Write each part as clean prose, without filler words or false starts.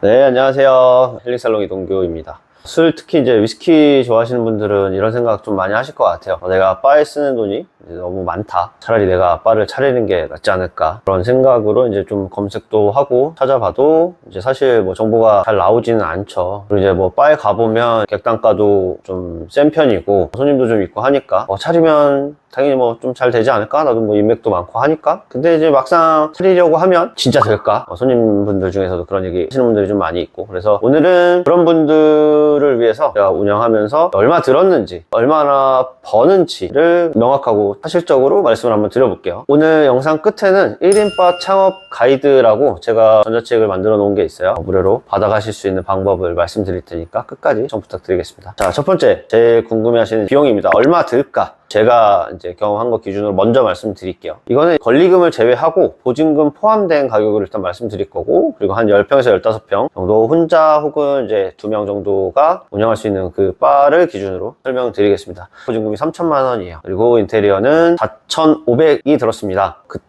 네, 안녕하세요. 힐링살롱 이동규입니다. 술, 특히 이제 위스키 좋아하시는 분들은 이런 생각 좀 많이 하실 것 같아요. 내가 바에 쓰는 돈이 이제 너무 많다. 차라리 내가 바를 차리는 게 낫지 않을까. 그런 생각으로 이제 좀 검색도 하고 찾아봐도 이제 사실 뭐 정보가 잘 나오지는 않죠. 그리고 이제 뭐 바에 가보면 객단가도 좀 센 편이고 손님도 좀 있고 하니까 차리면 당연히 뭐 좀 잘 되지 않을까? 나도 뭐 인맥도 많고 하니까. 근데 이제 막상 차리려고 하면 진짜 될까? 손님분들 중에서도 그런 얘기 하시는 분들이 좀 많이 있고. 그래서 오늘은 그런 분들을 위해서 제가 운영하면서 얼마 들었는지, 얼마나 버는지를 명확하고 사실적으로 말씀을 한번 드려볼게요. 오늘 영상 끝에는 1인바 창업 가이드라고 제가 전자책을 만들어 놓은 게 있어요. 무료로 받아가실 수 있는 방법을 말씀드릴 테니까 끝까지 좀 부탁드리겠습니다. 자, 첫 번째, 제일 궁금해하시는 비용입니다. 얼마 들까? 제가 이제 경험한 것 기준으로 먼저 말씀드릴게요. 이거는 권리금을 제외하고 보증금 포함된 가격을 일단 말씀드릴 거고, 그리고 한 10평에서 15평 정도 혼자 혹은 이제 2명 정도가 운영할 수 있는 그 바를 기준으로 설명드리겠습니다. 보증금이 3천만 원이에요. 그리고 인테리어는 4,500이 들었습니다. 그때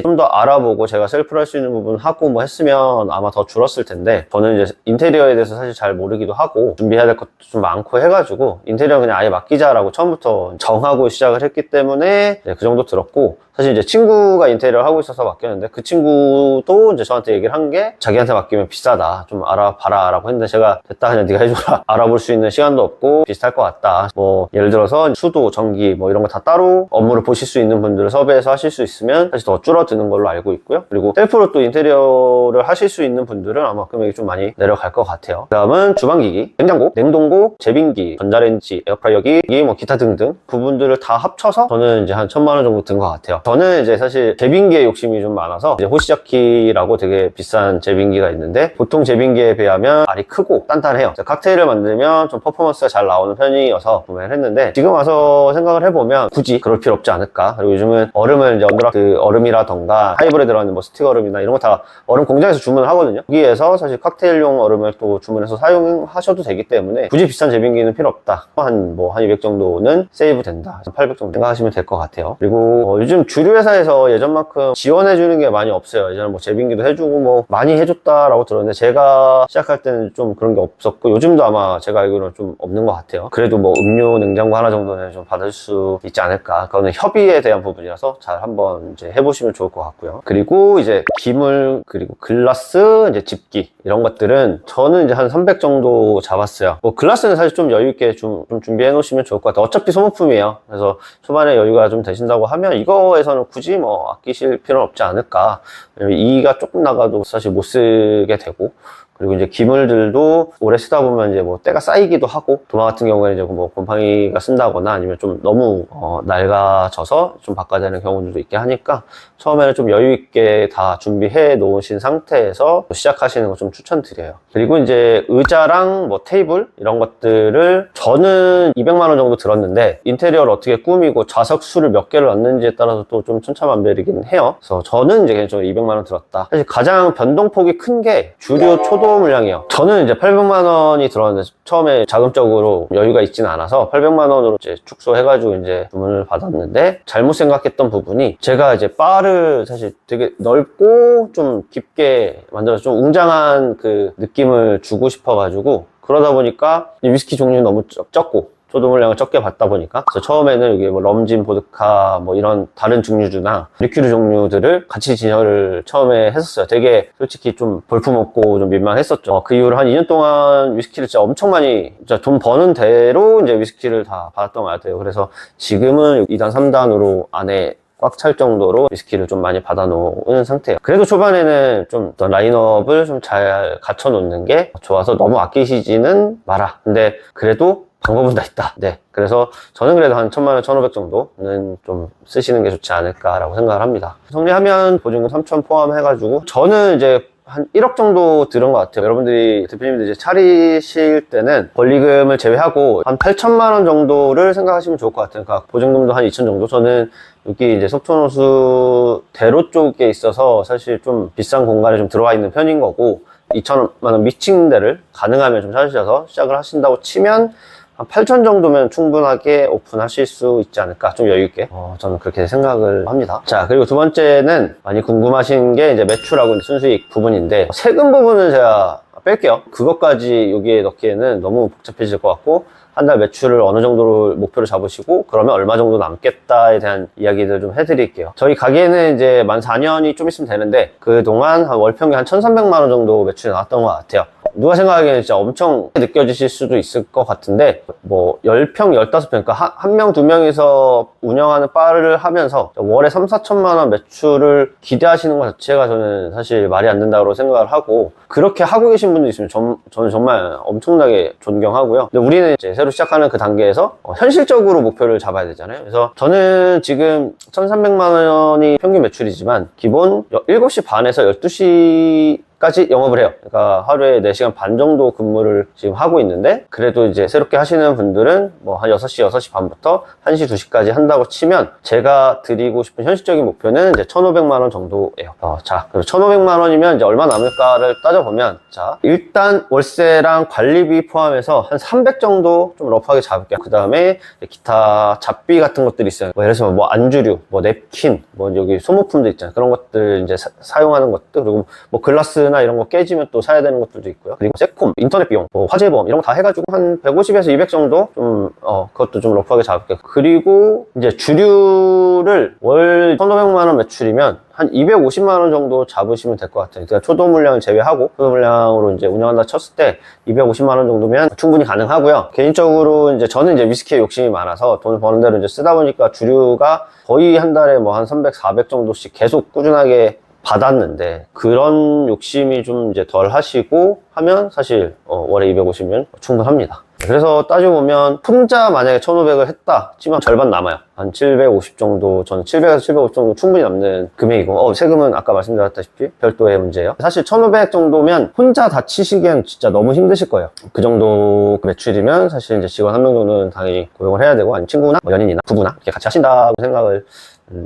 좀 더 알아보고 제가 셀프로 할 수 있는 부분 하고 뭐 했으면 아마 더 줄었을 텐데, 저는 이제 인테리어에 대해서 사실 잘 모르기도 하고 준비해야 될 것도 좀 많고 해가지고 인테리어 그냥 아예 맡기자라고 처음부터 정하고 시작을 했기 때문에 그 정도 들었고, 사실 이제 친구가 인테리어를 하고 있어서 맡겼는데 그 친구도 이제 저한테 얘기를 한 게 자기한테 맡기면 비싸다, 좀 알아봐라 라고 했는데, 제가 됐다, 그냥 네가 해줘라. 알아볼 수 있는 시간도 없고 비슷할 것 같다. 뭐 예를 들어서 수도, 전기 뭐 이런 거 다 따로 업무를 보실 수 있는 분들을 섭외해서 하실 수 있으면 사실 더 줄어드는 걸로 알고 있고요. 그리고 셀프로 또 인테리어를 하실 수 있는 분들은 아마 금액이 좀 많이 내려갈 것 같아요. 그 다음은 주방기기, 냉장고, 냉동고, 제빙기, 전자레인지, 에어프라이어기, 뭐 기타 등등 부분들을 다 합쳐서 저는 이제 한 1,000만 원 정도 든 것 같아요. 저는 이제 사실 제빙기에 욕심이 좀 많아서 이제 호시자키라고 되게 비싼 제빙기가 있는데, 보통 제빙기에 비하면 알이 크고 단단해요. 칵테일을 만들면 좀 퍼포먼스가 잘 나오는 편이어서 구매를 했는데, 지금 와서 생각을 해보면 굳이 그럴 필요 없지 않을까. 그리고 요즘은 얼음을 이제 언더락트 얼음이라던가 하이볼에 들어가는 뭐 스틱 얼음이나 이런 거 다 얼음 공장에서 주문을 하거든요. 거기에서 사실 칵테일용 얼음을 또 주문해서 사용하셔도 되기 때문에 굳이 비싼 제빙기는 필요 없다. 한 200 정도는 세이브 된다. 800 정도 생각하시면 될 것 같아요. 그리고 요즘 주류 회사에서 예전만큼 지원해주는 게 많이 없어요. 예전에 뭐 제빙기도 해주고 뭐 많이 해줬다라고 들었는데, 제가 시작할 때는 좀 그런 게 없었고 요즘도 아마 제가 알기로는 좀 없는 것 같아요. 그래도 뭐 음료 냉장고 하나 정도는 좀 받을 수 있지 않을까. 그거는 협의에 대한 부분이라서 잘 한번 이제 해보시면 좋을 것 같고요. 그리고 이제 기물, 그리고 글라스, 이제 집기 이런 것들은 저는 이제 한 300 정도 잡았어요. 뭐 글라스는 사실 좀 여유 있게 좀 준비해 놓으시면 좋을 것 같아요. 어차피 소모품이에요. 그래서 초반에 여유가 좀 되신다고 하면 이거에서는 굳이 뭐 아끼실 필요는 없지 않을까. 왜냐면 이가 조금 나가도 사실 못 쓰게 되고, 그리고 이제 기물들도 오래 쓰다 보면 이제 뭐 때가 쌓이기도 하고, 도마 같은 경우에는 이제 뭐 곰팡이가 쓴다거나 아니면 좀 너무 낡아져서 좀 바꿔야 되는 경우들도 있게 하니까 처음에는 좀 여유 있게 다 준비해 놓으신 상태에서 시작하시는 거 좀 추천드려요. 그리고 이제 의자랑 뭐 테이블 이런 것들을 저는 200만 원 정도 들었는데, 인테리어를 어떻게 꾸미고 좌석수를 몇 개를 넣는지에 따라서 또 좀 천차만별이긴 해요. 그래서 저는 이제 개인적으로 200만 원 들었다. 사실 가장 변동폭이 큰 게 주류 초도 물량이요. 저는 이제 800만 원이 들었는데 처음에 자금적으로 여유가 있지는 않아서 800만 원으로 이제 축소해가지고 이제 주문을 받았는데, 잘못 생각했던 부분이 제가 이제 바를 사실 되게 넓고 좀 깊게 만들어서 좀 웅장한 그 느낌을 주고 싶어가지고, 그러다 보니까 위스키 종류는 너무 적고 초도 물량을 적게 받다 보니까, 그래서 처음에는 여기 뭐 럼진, 보드카 뭐 이런 다른 증류주나 리큐르 종류들을 같이 진열을 처음에 했었어요. 되게 솔직히 좀 볼품없고 좀 민망했었죠. 그 이후로 한 2년 동안 위스키를 진짜 엄청 많이, 진짜 돈 버는 대로 이제 위스키를 다 받았던 것 같아요. 그래서 지금은 2단, 3단으로 안에 꽉 찰 정도로 위스키를 좀 많이 받아 놓은 상태예요. 그래도 초반에는 좀 어떤 라인업을 좀 잘 갖춰 놓는 게 좋아서 너무 아끼시지는 마라. 근데 그래도 방법은 다 있다. 네. 그래서 저는 그래도 한 1,000만 원, 1,500 정도는 좀 쓰시는 게 좋지 않을까라고 생각을 합니다. 정리하면 보증금 3,000 포함해가지고 저는 이제 한 1억 정도 들은 것 같아요. 여러분들이, 대표님들 이제 차리실 때는 권리금을 제외하고 한 8,000만 원 정도를 생각하시면 좋을 것 같아요. 그러니까 보증금도 한 2,000 정도. 저는 여기 이제 석촌호수 대로 쪽에 있어서 사실 좀 비싼 공간에 좀 들어와 있는 편인 거고, 2,000만 원 미친 데를 가능하면 좀 찾으셔서 시작을 하신다고 치면 한 8,000 정도면 충분하게 오픈하실 수 있지 않을까, 좀 여유있게 저는 그렇게 생각을 합니다. 자, 그리고 두 번째는 많이 궁금하신 게 이제 매출하고 순수익 부분인데, 세금 부분은 제가 뺄게요. 그것까지 여기에 넣기에는 너무 복잡해질 것 같고, 한 달 매출을 어느 정도로 목표를 잡으시고 그러면 얼마 정도 남겠다에 대한 이야기들 좀 해드릴게요. 저희 가게는 이제 만 4년이 좀 있으면 되는데 그동안 한 월 평균 한 1,300만 원 정도 매출이 나왔던 것 같아요. 누가 생각하기에는 진짜 엄청 느껴지실 수도 있을 것 같은데, 뭐 10평, 15평, 그러니까 한 명, 두 명이서 운영하는 바를 하면서 월에 3, 4천만 원 매출을 기대하시는 것 자체가 저는 사실 말이 안 된다고 생각을 하고, 그렇게 하고 계신 분도 있으면 저는 정말 엄청나게 존경하고요. 근데 우리는 이제 새로 시작하는 그 단계에서 현실적으로 목표를 잡아야 되잖아요. 그래서 저는 지금 1,300만 원이 평균 매출이지만 기본 7시 반에서 12시 까지 영업을 해요. 그러니까 하루에 4시간 반 정도 근무를 지금 하고 있는데, 그래도 이제 새롭게 하시는 분들은 뭐 한 6시, 6시 반부터 1시, 2시까지 한다고 치면 제가 드리고 싶은 현실적인 목표는 이제 1,500만 원 정도예요. 자, 그럼 1,500만 원이면 이제 얼마 남을까를 따져보면, 자, 일단 월세랑 관리비 포함해서 한 300 정도 좀 러프하게 잡을게요. 그 다음에 기타 잡비 같은 것들이 있어요. 뭐 예를 들어서 뭐 안주류, 뭐 냅킨, 뭐 여기 소모품도 있잖아요. 그런 것들 이제 사용하는 것들, 그리고 뭐 글라스 나 이런 거 깨지면 또 사야 되는 것들도 있고요. 그리고 세콤, 인터넷 비용, 뭐 화재보험 이런 거 다 해가지고 한 150에서 200 정도 좀 그것도 좀 러프하게 잡을게요. 그리고 이제 주류를 월 1,500만 원 매출이면 한 250만 원 정도 잡으시면 될 것 같아요. 그러니까 초도 물량을 제외하고 초도 물량으로 이제 운영한다 쳤을 때 250만 원 정도면 충분히 가능하고요. 개인적으로 이제 저는 이제 위스키에 욕심이 많아서 돈을 버는 대로 이제 쓰다 보니까 주류가 거의 한 달에 뭐 한 300, 400 정도씩 계속 꾸준하게 받았는데, 그런 욕심이 좀 이제 덜 하시고 하면 사실 월에 250면 충분합니다. 그래서 따져보면 혼자 만약에 1,500을 했다 치면 절반 남아요. 한 750 정도, 저는 700에서 750 정도 충분히 남는 금액이고, 세금은 아까 말씀드렸다시피 별도의 문제예요. 사실 1,500 정도면 혼자 다 치시기엔 진짜 너무 힘드실 거예요. 그 정도 매출이면 사실 이제 직원 한 명 정도는 당연히 고용을 해야 되고, 아니면 친구나 뭐 연인이나 부부나 이렇게 같이 하신다고 생각을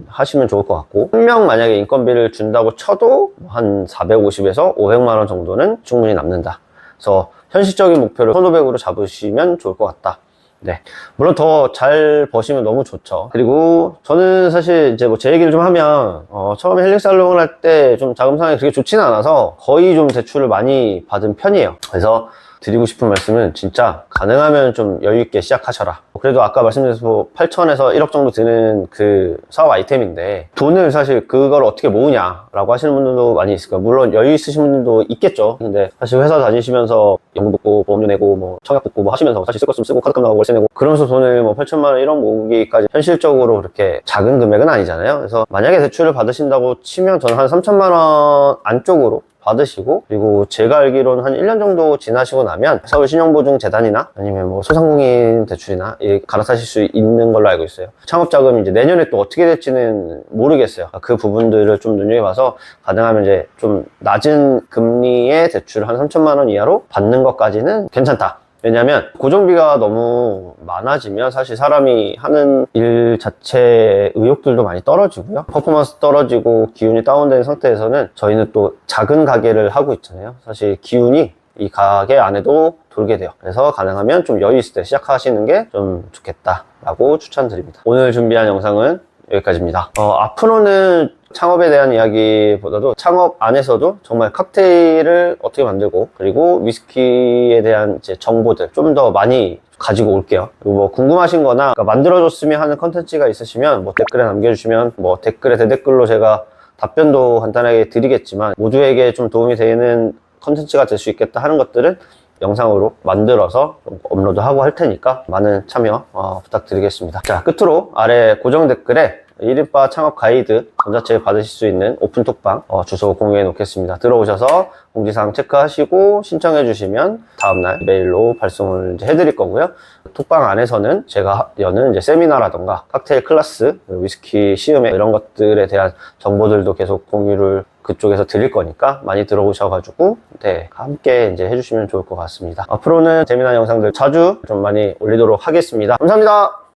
하시면 좋을 것 같고, 한 명 만약에 인건비를 준다고 쳐도 한 450에서 500만 원 정도는 충분히 남는다. 그래서 현실적인 목표를 1,500으로 잡으시면 좋을 것 같다. 네. 물론 더 잘 버시면 너무 좋죠. 그리고 저는 사실 이제 뭐 제 얘기를 좀 하면, 처음에 헬릭살롱을 할 때 좀 자금 상황이 그렇게 좋지는 않아서 거의 좀 대출을 많이 받은 편이에요. 그래서 드리고 싶은 말씀은 진짜 가능하면 좀 여유있게 시작하셔라. 그래도 아까 말씀드린 뭐 8천에서 1억 정도 드는 그 사업 아이템인데, 돈을 사실 그걸 어떻게 모으냐라고 하시는 분들도 많이 있을 거예요. 물론 여유 있으신 분들도 있겠죠. 근데 사실 회사 다니시면서 연금 붙고 보험료 내고 뭐 청약 붙고 뭐 하시면서 사실 쓸 것 좀 쓰고 카드값 나가고 월세 내고 그러면서 돈을 뭐 8천만 원 1억 모으기까지 현실적으로 그렇게 작은 금액은 아니잖아요. 그래서 만약에 대출을 받으신다고 치면 저는 한 3천만 원 안쪽으로 받으시고, 그리고 제가 알기로는 한 1년 정도 지나시고 나면 서울신용보증재단이나 아니면 뭐 소상공인 대출이나 갈아타실 수 있는 걸로 알고 있어요. 창업자금이 이제 내년에 또 어떻게 될지는 모르겠어요. 그 부분들을 좀 눈여겨봐서 가능하면 이제 좀 낮은 금리의 대출을 한 3천만 원 이하로 받는 것까지는 괜찮다. 왜냐면 고정비가 너무 많아지면 사실 사람이 하는 일 자체의 의욕들도 많이 떨어지고요. 퍼포먼스 떨어지고 기운이 다운된 상태에서는 저희는 또 작은 가게를 하고 있잖아요. 사실 기운이 이 가게 안에도 돌게 돼요. 그래서 가능하면 좀 여유 있을 때 시작하시는 게 좀 좋겠다라고 추천드립니다. 오늘 준비한 영상은 여기까지입니다. 앞으로는 창업에 대한 이야기보다도 창업 안에서도 정말 칵테일을 어떻게 만들고, 그리고 위스키에 대한 이제 정보들 좀 더 많이 가지고 올게요. 그리고 뭐 궁금하신 거나 만들어줬으면 하는 컨텐츠가 있으시면 뭐 댓글에 남겨주시면 뭐 댓글에 대댓글로 제가 답변도 간단하게 드리겠지만, 모두에게 좀 도움이 되는 컨텐츠가 될 수 있겠다 하는 것들은 영상으로 만들어서 업로드하고 할 테니까 많은 참여 부탁드리겠습니다. 자, 끝으로 아래 고정 댓글에 1인바 창업 가이드 전자책 받으실 수 있는 오픈톡방 주소 공유해 놓겠습니다. 들어오셔서 공지사항 체크하시고 신청해 주시면 다음날 메일로 발송을 이제 해드릴 거고요. 톡방 안에서는 제가 여는 이제 세미나라던가 칵테일 클래스, 위스키 시음회 이런 것들에 대한 정보들도 계속 공유를 그쪽에서 드릴 거니까 많이 들어오셔가지고 함께 이제 해주시면 좋을 것 같습니다. 앞으로는 재미난 영상들 자주 좀 많이 올리도록 하겠습니다. 감사합니다.